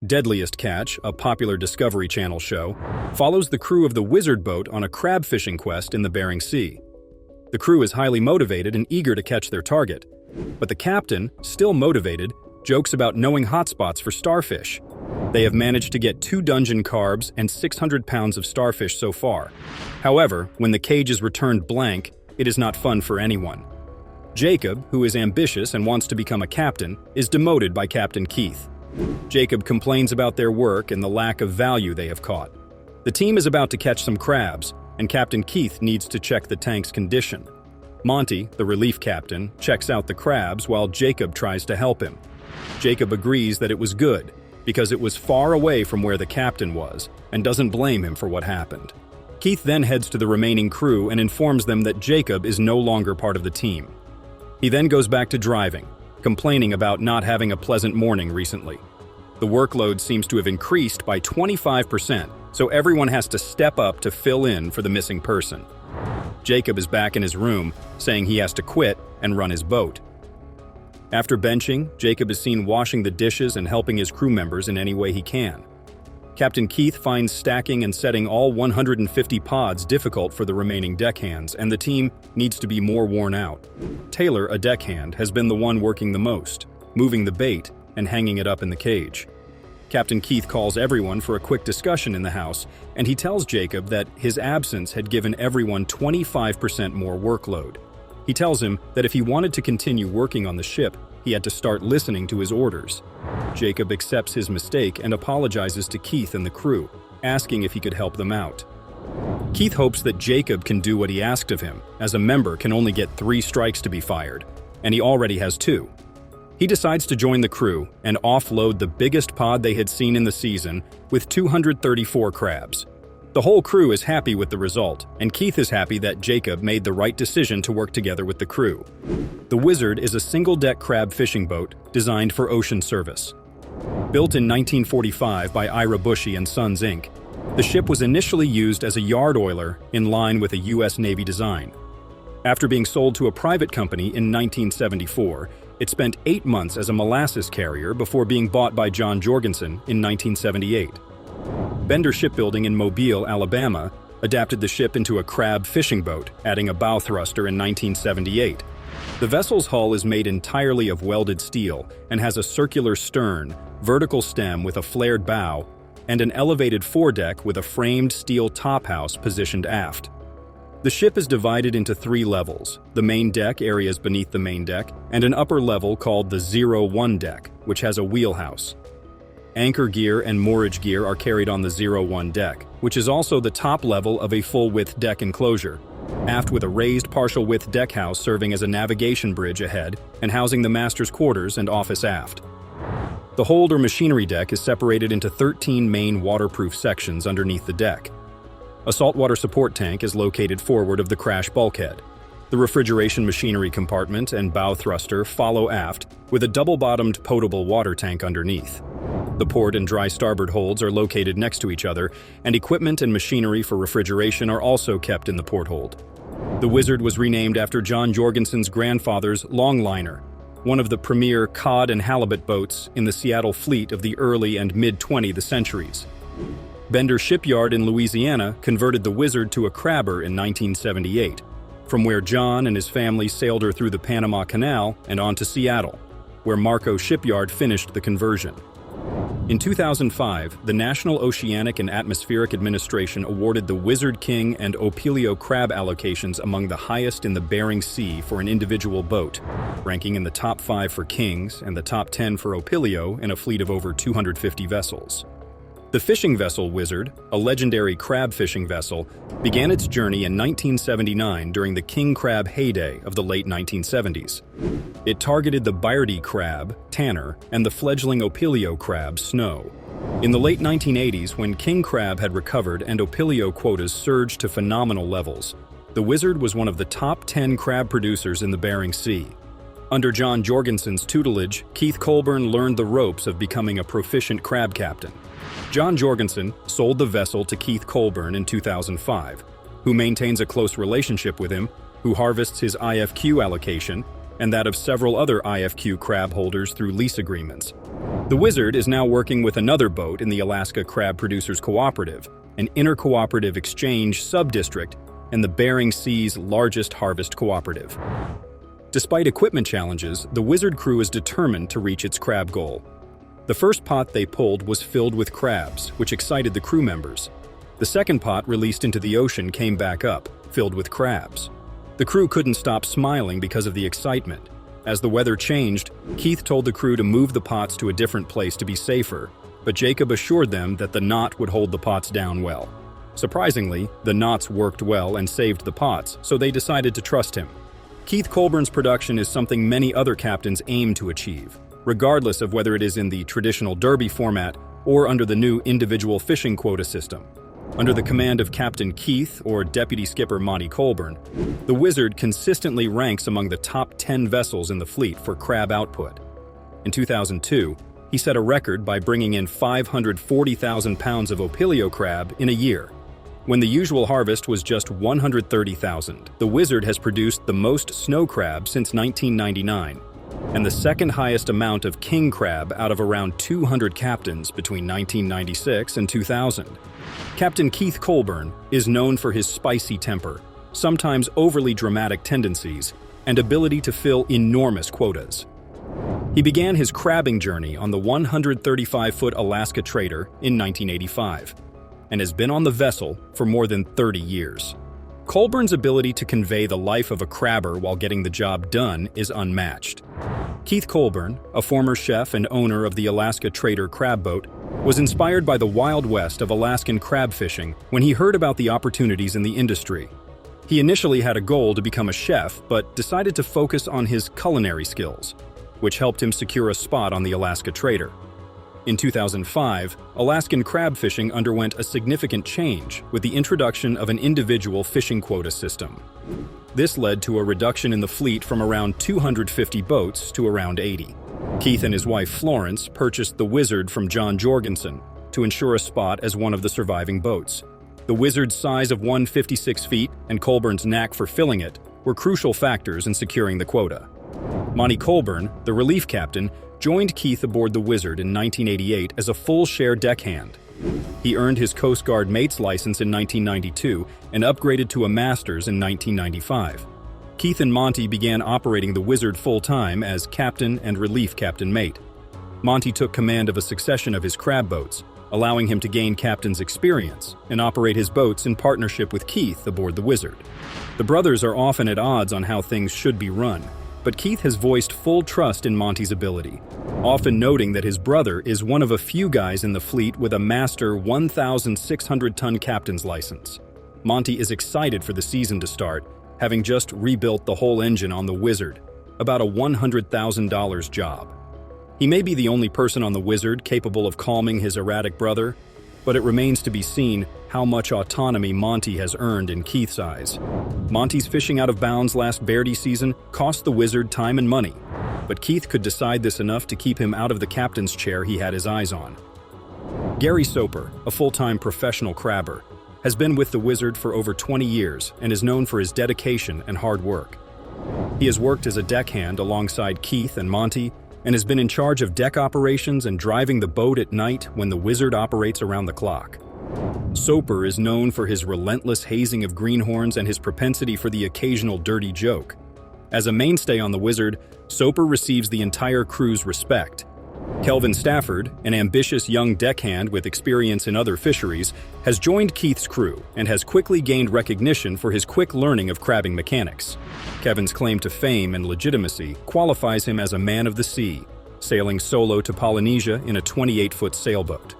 Deadliest Catch, a popular Discovery Channel show, follows the crew of the Wizard boat on a crab fishing quest in the Bering Sea. The crew is highly motivated and eager to catch their target, but the captain, still motivated, jokes about knowing hotspots for starfish. They have managed to get 2 dungeon carbs and 600 pounds of starfish so far. However, when the cage is returned blank, it is not fun for anyone. Jacob, who is ambitious and wants to become a captain, is demoted by Captain Keith. Jacob complains about their work and the lack of value they have caught. The team is about to catch some crabs, and Captain Keith needs to check the tank's condition. Monty, the relief captain, checks out the crabs while Jacob tries to help him. Jacob agrees that it was good, because it was far away from where the captain was, and doesn't blame him for what happened. Keith then heads to the remaining crew and informs them that Jacob is no longer part of the team. He then goes back to driving, complaining about not having a pleasant morning recently. The workload seems to have increased by 25%, so everyone has to step up to fill in for the missing person. Jacob is back in his room, saying he has to quit and run his boat. After benching, Jacob is seen washing the dishes and helping his crew members in any way he can. Captain Keith finds stacking and setting all 150 pods difficult for the remaining deckhands, and the team needs to be more worn out. Taylor, a deckhand, has been the one working the most, moving the bait and hanging it up in the cage. Captain Keith calls everyone for a quick discussion in the house, and he tells Jacob that his absence had given everyone 25% more workload. He tells him that if he wanted to continue working on the ship, he had to start listening to his orders. Jacob accepts his mistake and apologizes to Keith and the crew, asking if he could help them out. Keith hopes that Jacob can do what he asked of him, as a member can only get 3 strikes to be fired, and he already has 2. He decides to join the crew and offload the biggest pod they had seen in the season with 234 crabs. The whole crew is happy with the result, and Keith is happy that Jacob made the right decision to work together with the crew. The Wizard is a single-deck crab fishing boat designed for ocean service. Built in 1945 by Ira Bushy and Sons Inc., the ship was initially used as a yard oiler in line with a U.S. Navy design. After being sold to a private company in 1974, it spent 8 months as a molasses carrier before being bought by John Jorgensen in 1978. Bender Shipbuilding in Mobile, Alabama, adapted the ship into a crab fishing boat, adding a bow thruster in 1978. The vessel's hull is made entirely of welded steel and has a circular stern, vertical stem with a flared bow, and an elevated foredeck with a framed steel tophouse positioned aft. The ship is divided into 3 levels: the main deck areas beneath the main deck, and an upper level called the 0-1 deck, which has a wheelhouse. Anchor gear and moorage gear are carried on the 0-1 deck, which is also the top level of a full-width deck enclosure, aft with a raised partial-width deck house serving as a navigation bridge ahead and housing the master's quarters and office aft. The hold or machinery deck is separated into 13 main waterproof sections underneath the deck. A saltwater support tank is located forward of the crash bulkhead. The refrigeration machinery compartment and bow thruster follow aft, with a double-bottomed potable water tank underneath. The port and dry starboard holds are located next to each other, and equipment and machinery for refrigeration are also kept in the port hold. The Wizard was renamed after John Jorgensen's grandfather's Longliner, one of the premier cod and halibut boats in the Seattle fleet of the early and mid-20th centuries. Bender Shipyard in Louisiana converted the Wizard to a crabber in 1978, from where John and his family sailed her through the Panama Canal and on to Seattle, where Marco Shipyard finished the conversion. In 2005, the National Oceanic and Atmospheric Administration awarded the Wizard King and Opilio crab allocations among the highest in the Bering Sea for an individual boat, ranking in the top 5 for Kings and the top 10 for Opilio in a fleet of over 250 vessels. The fishing vessel Wizard, a legendary crab fishing vessel, began its journey in 1979 during the king crab heyday of the late 1970s. It targeted the Byardy crab, Tanner, and the fledgling Opilio crab, Snow. In the late 1980s, when king crab had recovered and Opilio quotas surged to phenomenal levels, the Wizard was one of the top 10 crab producers in the Bering Sea. Under John Jorgensen's tutelage, Keith Colburn learned the ropes of becoming a proficient crab captain. John Jorgensen sold the vessel to Keith Colburn in 2005, who maintains a close relationship with him, who harvests his IFQ allocation, and that of several other IFQ crab holders through lease agreements. The Wizard is now working with another boat in the Alaska Crab Producers Cooperative, an inter-cooperative exchange sub-district and the Bering Sea's largest harvest cooperative. Despite equipment challenges, the Wizard crew is determined to reach its crab goal. The first pot they pulled was filled with crabs, which excited the crew members. The second pot released into the ocean came back up, filled with crabs. The crew couldn't stop smiling because of the excitement. As the weather changed, Keith told the crew to move the pots to a different place to be safer, but Jacob assured them that the knot would hold the pots down well. Surprisingly, the knots worked well and saved the pots, so they decided to trust him. Keith Colburn's production is something many other captains aim to achieve, regardless of whether it is in the traditional derby format or under the new individual fishing quota system. Under the command of Captain Keith, or Deputy Skipper Monty Colburn, the Wizard consistently ranks among the top 10 vessels in the fleet for crab output. In 2002, he set a record by bringing in 540,000 pounds of Opilio crab in a year. When the usual harvest was just 130,000, the Wizard has produced the most snow crab since 1999, and the second highest amount of king crab out of around 200 captains between 1996 and 2000. Captain Keith Colburn is known for his spicy temper, sometimes overly dramatic tendencies, and ability to fill enormous quotas. He began his crabbing journey on the 135-foot Alaska Trader in 1985, and has been on the vessel for more than 30 years. Colburn's ability to convey the life of a crabber while getting the job done is unmatched. Keith Colburn, a former chef and owner of the Alaska Trader crab boat, was inspired by the Wild West of Alaskan crab fishing when he heard about the opportunities in the industry. He initially had a goal to become a chef, but decided to focus on his culinary skills, which helped him secure a spot on the Alaska Trader. In 2005, Alaskan crab fishing underwent a significant change with the introduction of an individual fishing quota system. This led to a reduction in the fleet from around 250 boats to around 80. Keith and his wife Florence purchased the Wizard from John Jorgensen to ensure a spot as one of the surviving boats. The Wizard's size of 156 feet and Colburn's knack for filling it were crucial factors in securing the quota. Monty Colburn, the relief captain, joined Keith aboard the Wizard in 1988 as a full-share deckhand. He earned his Coast Guard mate's license in 1992 and upgraded to a master's in 1995. Keith and Monty began operating the Wizard full-time as captain and relief captain mate. Monty took command of a succession of his crab boats, allowing him to gain captain's experience and operate his boats in partnership with Keith aboard the Wizard. The brothers are often at odds on how things should be run, but Keith has voiced full trust in Monty's ability, often noting that his brother is one of a few guys in the fleet with a master 1,600-ton captain's license. Monty is excited for the season to start, having just rebuilt the whole engine on the Wizard, about a $100,000 job. He may be the only person on the Wizard capable of calming his erratic brother, but it remains to be seen how much autonomy Monty has earned in Keith's eyes. Monty's fishing out of bounds last Verdi season cost the Wizard time and money, but Keith could decide this enough to keep him out of the captain's chair he had his eyes on. Gary Soper, a full-time professional crabber, has been with the Wizard for over 20 years and is known for his dedication and hard work. He has worked as a deckhand alongside Keith and Monty and has been in charge of deck operations and driving the boat at night when the Wizard operates around the clock. Soper is known for his relentless hazing of greenhorns and his propensity for the occasional dirty joke. As a mainstay on the Wizard, Soper receives the entire crew's respect. Kelvin Stafford, an ambitious young deckhand with experience in other fisheries, has joined Keith's crew and has quickly gained recognition for his quick learning of crabbing mechanics. Kevin's claim to fame and legitimacy qualifies him as a man of the sea, sailing solo to Polynesia in a 28-foot sailboat.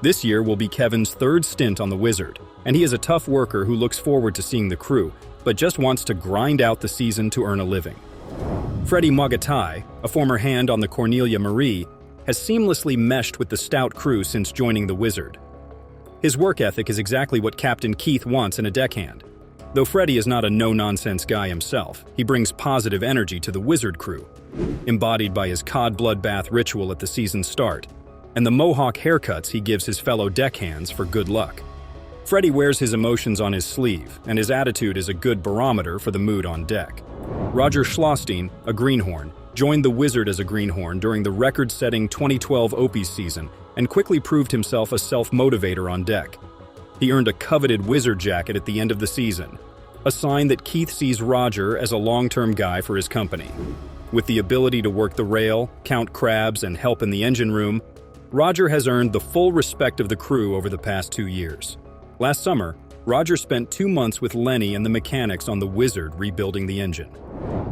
This year will be Kevin's third stint on the Wizard, and he is a tough worker who looks forward to seeing the crew, but just wants to grind out the season to earn a living. Freddie Mwagatai, a former hand on the Cornelia Marie, has seamlessly meshed with the stout crew since joining the Wizard. His work ethic is exactly what Captain Keith wants in a deckhand. Though Freddie is not a no-nonsense guy himself, he brings positive energy to the Wizard crew, embodied by his cod bloodbath ritual at the season's start, and the mohawk haircuts he gives his fellow deckhands for good luck. Freddie wears his emotions on his sleeve, and his attitude is a good barometer for the mood on deck. Roger Schlosstein, a greenhorn, joined the Wizard as a greenhorn during the record-setting 2012 Opies season and quickly proved himself a self-motivator on deck. He earned a coveted Wizard jacket at the end of the season, a sign that Keith sees Roger as a long-term guy for his company. With the ability to work the rail, count crabs, and help in the engine room, Roger has earned the full respect of the crew over the past 2 years. Last summer, Roger spent 2 months with Lenny and the mechanics on the Wizard rebuilding the engine.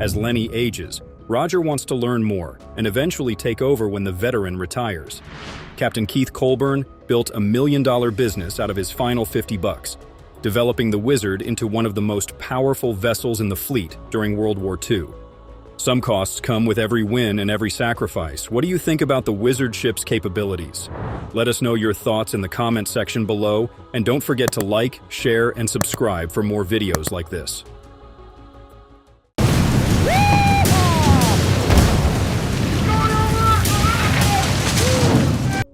As Lenny ages, Roger wants to learn more and eventually take over when the veteran retires. Captain Keith Colburn built a $1 million business out of his final $50, developing the Wizard into one of the most powerful vessels in the fleet during World War II. Some costs come with every win and every sacrifice. What do you think about the Wizard ship's capabilities? Let us know your thoughts in the comment section below, and don't forget to like, share, and subscribe for more videos like this.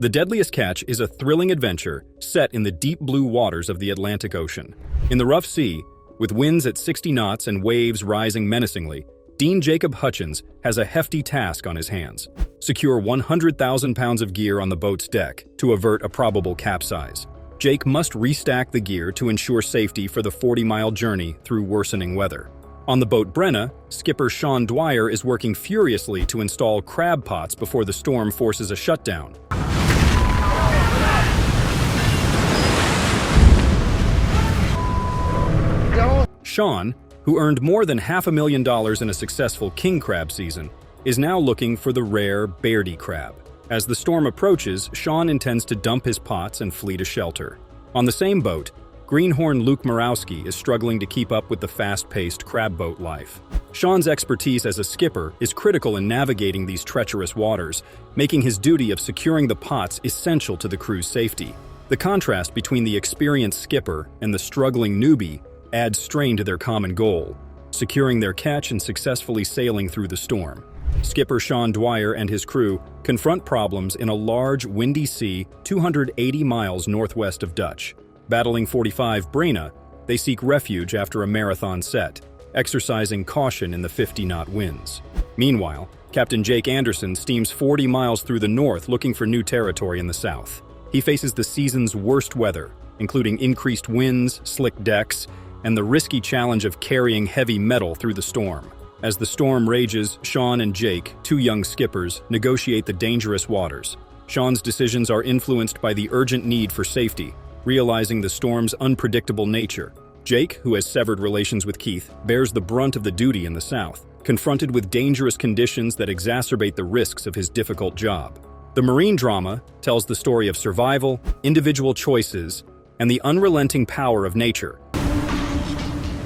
The Deadliest Catch is a thrilling adventure set in the deep blue waters of the Atlantic Ocean. In the rough sea, with winds at 60 knots and waves rising menacingly, Dean Jacob Hutchins has a hefty task on his hands: secure 100,000 pounds of gear on the boat's deck to avert a probable capsize. Jake must restack the gear to ensure safety for the 40-mile journey through worsening weather. On the boat Brenna, skipper Sean Dwyer is working furiously to install crab pots before the storm forces a shutdown. Sean, who earned more than $500,000 in a successful king crab season, is now looking for the rare Bairdi crab. As the storm approaches, Sean intends to dump his pots and flee to shelter. On the same boat, greenhorn Luke Morawski is struggling to keep up with the fast-paced crab boat life. Sean's expertise as a skipper is critical in navigating these treacherous waters, making his duty of securing the pots essential to the crew's safety. The contrast between the experienced skipper and the struggling newbie adds strain to their common goal: securing their catch and successfully sailing through the storm. Skipper Sean Dwyer and his crew confront problems in a large, windy sea 280 miles northwest of Dutch. Battling 45 Brenna, they seek refuge after a marathon set, exercising caution in the 50-knot winds. Meanwhile, Captain Jake Anderson steams 40 miles through the north looking for new territory in the south. He faces the season's worst weather, including increased winds, slick decks, and the risky challenge of carrying heavy metal through the storm. As the storm rages, Sean and Jake, 2 young skippers, negotiate the dangerous waters. Sean's decisions are influenced by the urgent need for safety, realizing the storm's unpredictable nature. Jake, who has severed relations with Keith, bears the brunt of the duty in the south, confronted with dangerous conditions that exacerbate the risks of his difficult job. The marine drama tells the story of survival, individual choices, and the unrelenting power of nature.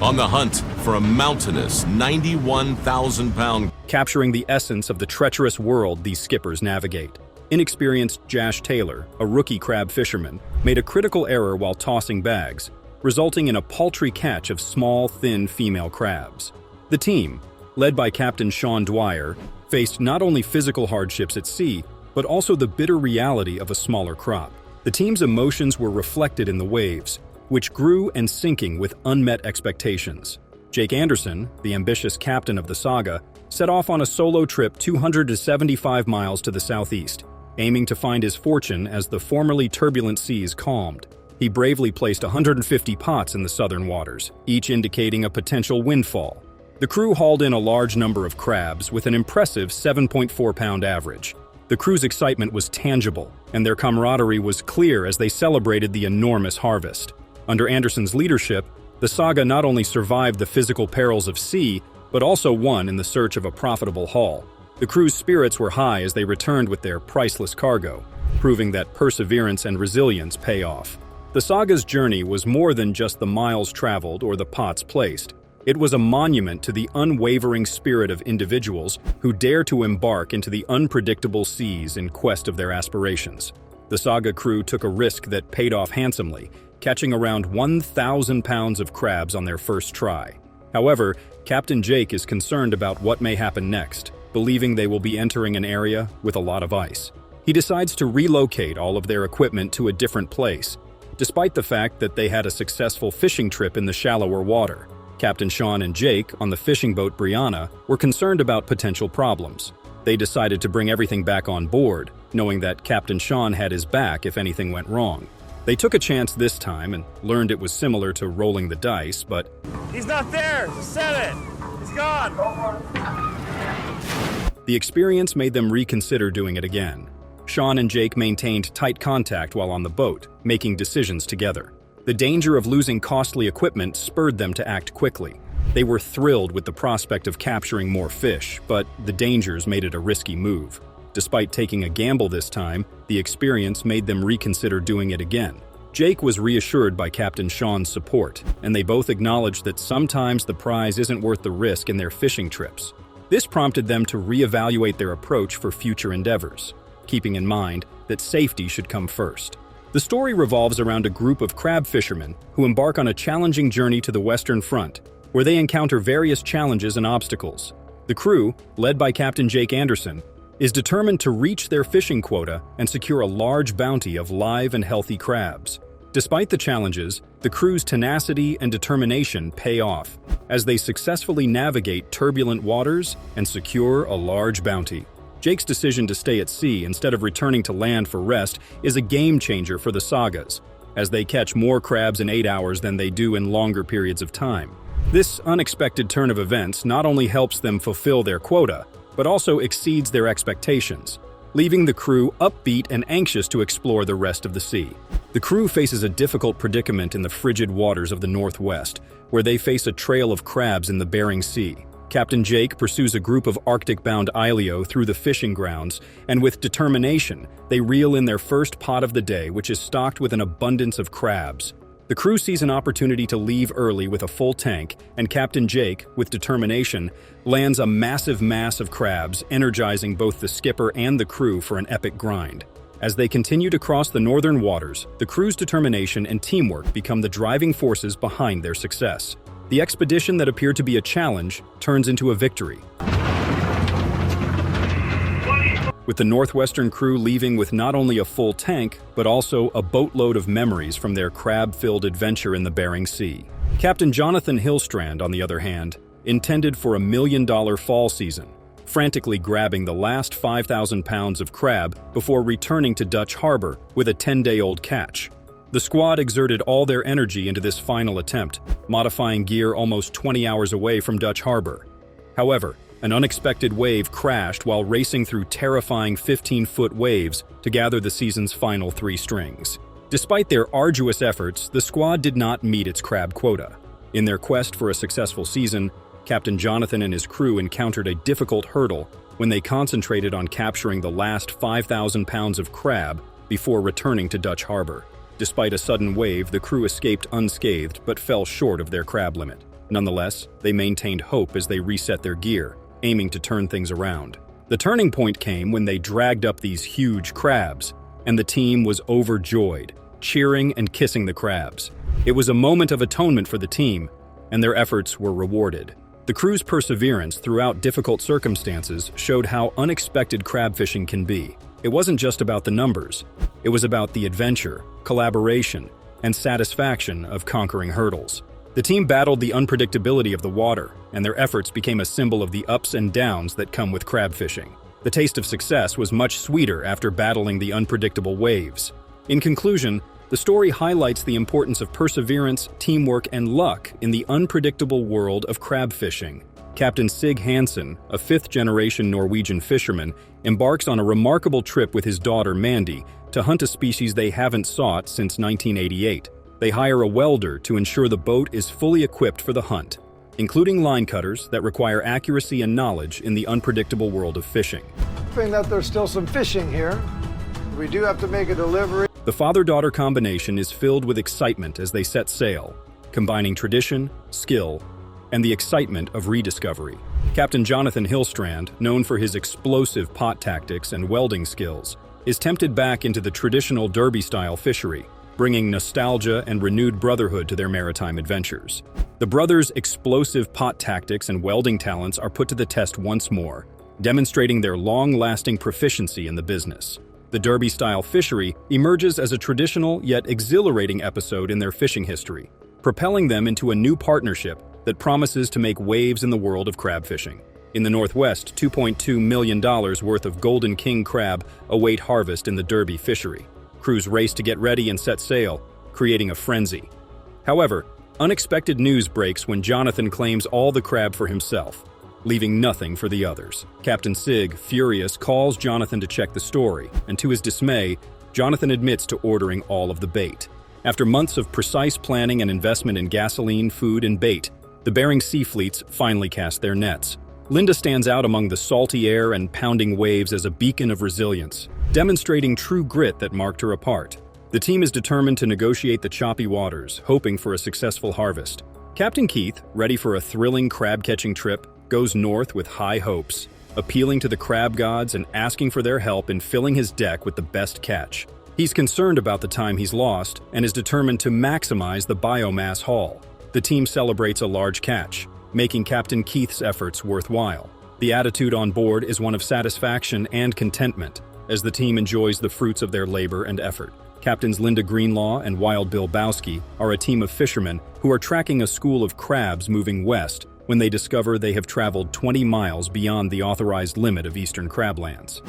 On the hunt for a mountainous 91,000-pound... Capturing the essence of the treacherous world these skippers navigate. Inexperienced Jash Taylor, a rookie crab fisherman, made a critical error while tossing bags, resulting in a paltry catch of small, thin female crabs. The team, led by Captain Sean Dwyer, faced not only physical hardships at sea, but also the bitter reality of a smaller crop. The team's emotions were reflected in the waves, which grew and sinking with unmet expectations. Jake Anderson, the ambitious captain of the Saga, set off on a solo trip 275 miles to the southeast, aiming to find his fortune as the formerly turbulent seas calmed. He bravely placed 150 pots in the southern waters, each indicating a potential windfall. The crew hauled in a large number of crabs with an impressive 7.4-pound average. The crew's excitement was tangible, and their camaraderie was clear as they celebrated the enormous harvest. Under Anderson's leadership, the Saga not only survived the physical perils of sea, but also won in the search of a profitable haul. The crew's spirits were high as they returned with their priceless cargo, proving that perseverance and resilience pay off. The Saga's journey was more than just the miles traveled or the pots placed. It was a monument to the unwavering spirit of individuals who dare to embark into the unpredictable seas in quest of their aspirations. The Saga crew took a risk that paid off handsomely, catching around 1,000 pounds of crabs on their first try. However, Captain Jake is concerned about what may happen next, believing they will be entering an area with a lot of ice. He decides to relocate all of their equipment to a different place, despite the fact that they had a successful fishing trip in the shallower water. Captain Sean and Jake, on the fishing boat Brianna, were concerned about potential problems. They decided to bring everything back on board, knowing that Captain Sean had his back if anything went wrong. They took a chance this time and learned it was similar to rolling the dice, but he's not there! Said it! He's gone! The experience made them reconsider doing it again. Sean and Jake maintained tight contact while on the boat, making decisions together. The danger of losing costly equipment spurred them to act quickly. They were thrilled with the prospect of capturing more fish, but the dangers made it a risky move. Despite taking a gamble this time, the experience made them reconsider doing it again. Jake was reassured by Captain Sean's support, and they both acknowledged that sometimes the prize isn't worth the risk in their fishing trips. This prompted them to reevaluate their approach for future endeavors, keeping in mind that safety should come first. The story revolves around a group of crab fishermen who embark on a challenging journey to the Western Front, where they encounter various challenges and obstacles. The crew, led by Captain Jake Anderson, is determined to reach their fishing quota and secure a large bounty of live and healthy crabs. Despite the challenges, the crew's tenacity and determination pay off as they successfully navigate turbulent waters and secure a large bounty. Jake's decision to stay at sea instead of returning to land for rest is a game changer for the sagas, as they catch more crabs in 8 hours than they do in longer periods of time. This unexpected turn of events not only helps them fulfill their quota, but also exceeds their expectations, leaving the crew upbeat and anxious to explore the rest of the sea. The crew faces a difficult predicament in the frigid waters of the Northwest, where they face a trail of crabs in the Bering Sea. Captain Jake pursues a group of Arctic-bound Ileo through the fishing grounds, and with determination, they reel in their first pot of the day, which is stocked with an abundance of crabs. The crew sees an opportunity to leave early with a full tank, and Captain Jake, with determination, lands a massive mass of crabs, energizing both the skipper and the crew for an epic grind. As they continue to cross the northern waters, the crew's determination and teamwork become the driving forces behind their success. The expedition that appeared to be a challenge turns into a victory, with the Northwestern crew leaving with not only a full tank, but also a boatload of memories from their crab-filled adventure in the Bering Sea. Captain Jonathan Hillstrand, on the other hand, intended for $1 million fall season, frantically grabbing the last 5,000 pounds of crab before returning to Dutch Harbor with a 10-day-old catch. The squad exerted all their energy into this final attempt, modifying gear almost 20 hours away from Dutch Harbor. However, an unexpected wave crashed while racing through terrifying 15-foot waves to gather the season's final 3 strings. Despite their arduous efforts, the squad did not meet its crab quota. In their quest for a successful season, Captain Jonathan and his crew encountered a difficult hurdle when they concentrated on capturing the last 5,000 pounds of crab before returning to Dutch Harbor. Despite a sudden wave, the crew escaped unscathed but fell short of their crab limit. Nonetheless, they maintained hope as they reset their gear, aiming to turn things around. The turning point came when they dragged up these huge crabs, and the team was overjoyed, cheering and kissing the crabs. It was a moment of atonement for the team, and their efforts were rewarded. The crew's perseverance throughout difficult circumstances showed how unexpected crab fishing can be. It wasn't just about the numbers. It was about the adventure, collaboration, and satisfaction of conquering hurdles. The team battled the unpredictability of the water, and their efforts became a symbol of the ups and downs that come with crab fishing. The taste of success was much sweeter after battling the unpredictable waves. In conclusion, the story highlights the importance of perseverance, teamwork, and luck in the unpredictable world of crab fishing. Captain Sig Hansen, a 5th-generation Norwegian fisherman, embarks on a remarkable trip with his daughter Mandy to hunt a species they haven't sought since 1988. They hire a welder to ensure the boat is fully equipped for the hunt, including line cutters that require accuracy and knowledge in the unpredictable world of fishing. Hoping that there's still some fishing here. We do have to make a delivery. The father-daughter combination is filled with excitement as they set sail, combining tradition, skill, and the excitement of rediscovery. Captain Jonathan Hillstrand, known for his explosive pot tactics and welding skills, is tempted back into the traditional derby-style fishery, bringing nostalgia and renewed brotherhood to their maritime adventures. The brothers' explosive pot tactics and welding talents are put to the test once more, demonstrating their long-lasting proficiency in the business. The derby-style fishery emerges as a traditional yet exhilarating episode in their fishing history, propelling them into a new partnership that promises to make waves in the world of crab fishing. In the Northwest, $2.2 million worth of golden king crab await harvest in the derby fishery. Crews race to get ready and set sail, creating a frenzy. However, unexpected news breaks when Jonathan claims all the crab for himself, leaving nothing for the others. Captain Sig, furious, calls Jonathan to check the story, and to his dismay, Jonathan admits to ordering all of the bait. After months of precise planning and investment in gasoline, food, and bait, the Bering Sea fleets finally cast their nets. Linda stands out among the salty air and pounding waves as a beacon of resilience, demonstrating true grit that marked her apart. The team is determined to negotiate the choppy waters, hoping for a successful harvest. Captain Keith, ready for a thrilling crab-catching trip, goes north with high hopes, appealing to the crab gods and asking for their help in filling his deck with the best catch. He's concerned about the time he's lost and is determined to maximize the biomass haul. The team celebrates a large catch, making Captain Keith's efforts worthwhile. The attitude on board is one of satisfaction and contentment, as the team enjoys the fruits of their labor and effort. Captains Linda Greenlaw and Wild Bill Bowski are a team of fishermen who are tracking a school of crabs moving west when they discover they have traveled 20 miles beyond the authorized limit of eastern crablands.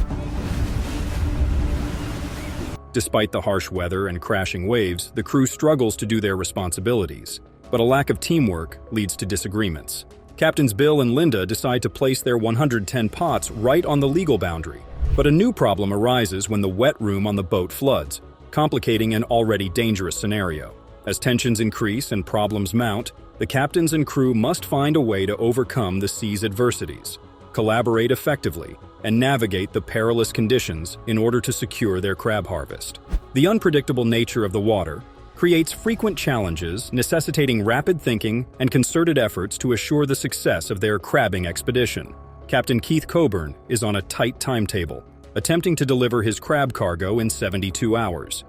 Despite the harsh weather and crashing waves, the crew struggles to do their responsibilities, but a lack of teamwork leads to disagreements. Captains Bill and Linda decide to place their 110 pots right on the legal boundary, but a new problem arises when the wet room on the boat floods, complicating an already dangerous scenario. As tensions increase and problems mount, the captains and crew must find a way to overcome the sea's adversities, collaborate effectively, and navigate the perilous conditions in order to secure their crab harvest. The unpredictable nature of the water creates frequent challenges necessitating rapid thinking and concerted efforts to assure the success of their crabbing expedition. Captain Keith Coburn is on a tight timetable, attempting to deliver his crab cargo in 72 hours.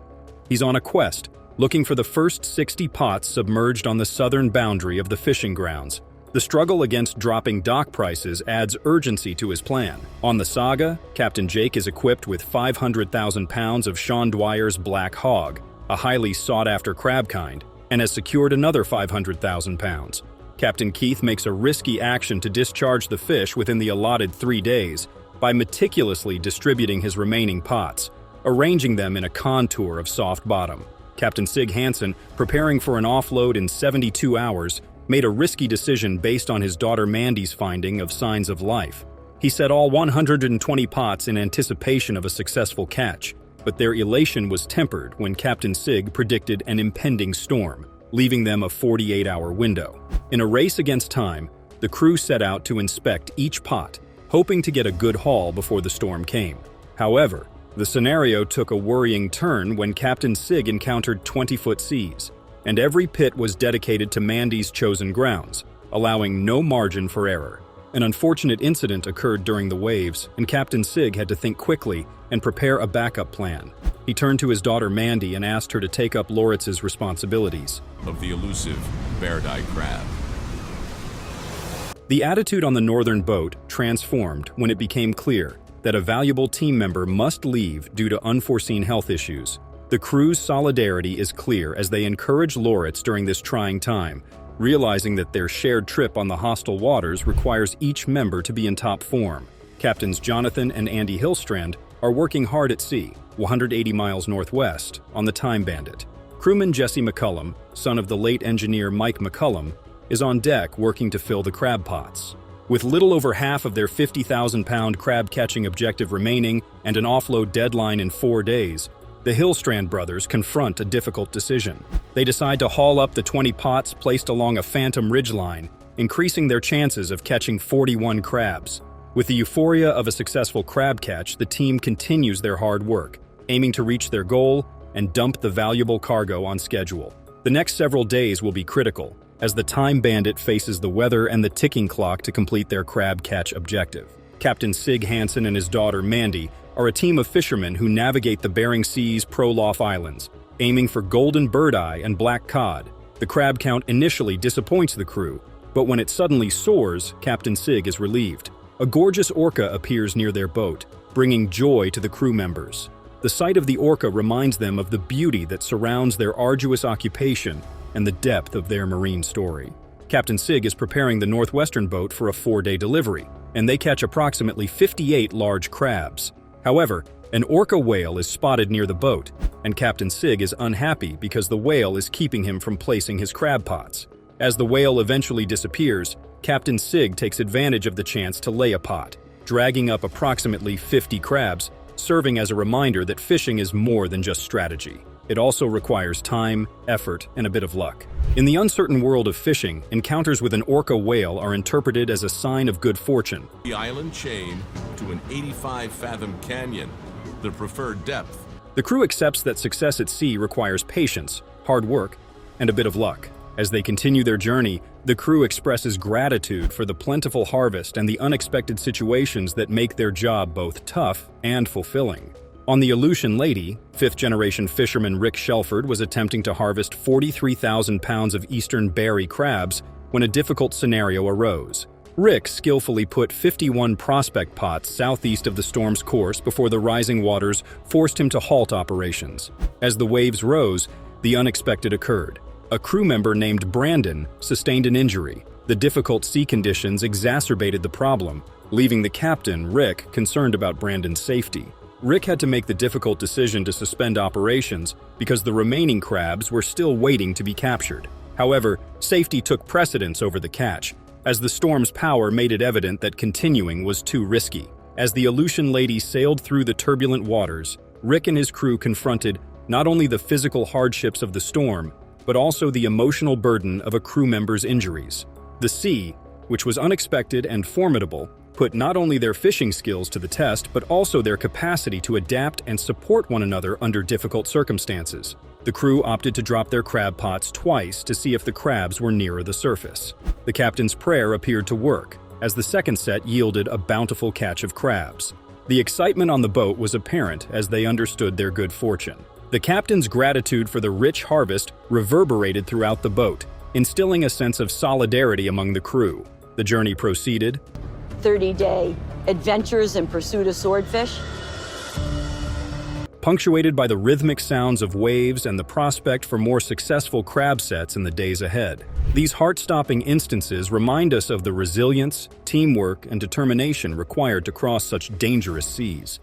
He's on a quest, looking for the first 60 pots submerged on the southern boundary of the fishing grounds. The struggle against dropping dock prices adds urgency to his plan. On the Saga, Captain Jake is equipped with 500,000 pounds of Sean Dwyer's Black Hog, a highly sought-after crab kind, and has secured another 500,000 pounds. Captain Keith makes a risky action to discharge the fish within the allotted 3 days by meticulously distributing his remaining pots, arranging them in a contour of soft bottom. Captain Sig Hansen, preparing for an offload in 72 hours, made a risky decision based on his daughter Mandy's finding of signs of life. He set all 120 pots in anticipation of a successful catch, but their elation was tempered when Captain Sig predicted an impending storm, leaving them a 48-hour window. In a race against time, the crew set out to inspect each pot, hoping to get a good haul before the storm came. However, the scenario took a worrying turn when Captain Sig encountered 20-foot seas, and every pit was dedicated to Mandy's chosen grounds, allowing no margin for error. An unfortunate incident occurred during the waves, and Captain Sig had to think quickly and prepare a backup plan. He turned to his daughter Mandy and asked her to take up Loritz's responsibilities Of the elusive bear-dye crab. The attitude on the northern boat transformed when it became clear that a valuable team member must leave due to unforeseen health issues. The crew's solidarity is clear as they encourage Loritz during this trying time, realizing that their shared trip on the hostile waters requires each member to be in top form. Captains Jonathan and Andy Hillstrand are working hard at sea, 180 miles northwest, on the Time Bandit. Crewman Jesse McCullum, son of the late engineer Mike McCullum, is on deck working to fill the crab pots. With little over half of their 50,000-pound crab-catching objective remaining and an offload deadline in 4 days, the Hillstrand brothers confront a difficult decision. They decide to haul up the 20 pots placed along a phantom ridgeline, increasing their chances of catching 41 crabs. With the euphoria of a successful crab catch, the team continues their hard work, aiming to reach their goal and dump the valuable cargo on schedule. The next several days will be critical, as the Time Bandit faces the weather and the ticking clock to complete their crab catch objective. Captain Sig Hansen and his daughter Mandy are a team of fishermen who navigate the Bering Sea's Prolof Islands, aiming for golden bird-eye and black cod. The crab count initially disappoints the crew, but when it suddenly soars, Captain Sig is relieved. A gorgeous orca appears near their boat, bringing joy to the crew members. The sight of the orca reminds them of the beauty that surrounds their arduous occupation and the depth of their marine story. Captain Sig is preparing the northwestern boat for a 4-day delivery, and they catch approximately 58 large crabs. However, an orca whale is spotted near the boat, and Captain Sig is unhappy because the whale is keeping him from placing his crab pots. As the whale eventually disappears, Captain Sig takes advantage of the chance to lay a pot, dragging up approximately 50 crabs, serving as a reminder that fishing is more than just strategy. It also requires time, effort, and a bit of luck. In the uncertain world of fishing, encounters with an orca whale are interpreted as a sign of good fortune. The island chain to an 85-fathom canyon, the preferred depth. The crew accepts that success at sea requires patience, hard work, and a bit of luck. As they continue their journey, the crew expresses gratitude for the plentiful harvest and the unexpected situations that make their job both tough and fulfilling. On the Aleutian Lady, fifth-generation fisherman Rick Shelford was attempting to harvest 43,000 pounds of eastern berry crabs when a difficult scenario arose. Rick skillfully put 51 prospect pots southeast of the storm's course before the rising waters forced him to halt operations. As the waves rose, the unexpected occurred. A crew member named Brandon sustained an injury. The difficult sea conditions exacerbated the problem, leaving the captain, Rick, concerned about Brandon's safety. Rick had to make the difficult decision to suspend operations because the remaining crabs were still waiting to be captured. However, safety took precedence over the catch, as the storm's power made it evident that continuing was too risky. As the Aleutian Lady sailed through the turbulent waters, Rick and his crew confronted not only the physical hardships of the storm, but also the emotional burden of a crew member's injuries. The sea, which was unexpected and formidable, put not only their fishing skills to the test, but also their capacity to adapt and support one another under difficult circumstances. The crew opted to drop their crab pots twice to see if the crabs were nearer the surface. The captain's prayer appeared to work, as the second set yielded a bountiful catch of crabs. The excitement on the boat was apparent as they understood their good fortune. The captain's gratitude for the rich harvest reverberated throughout the boat, instilling a sense of solidarity among the crew. The journey proceeded. 30-day adventures in pursuit of swordfish. Punctuated by the rhythmic sounds of waves and the prospect for more successful crab sets in the days ahead. These heart-stopping instances remind us of the resilience, teamwork, and determination required to cross such dangerous seas.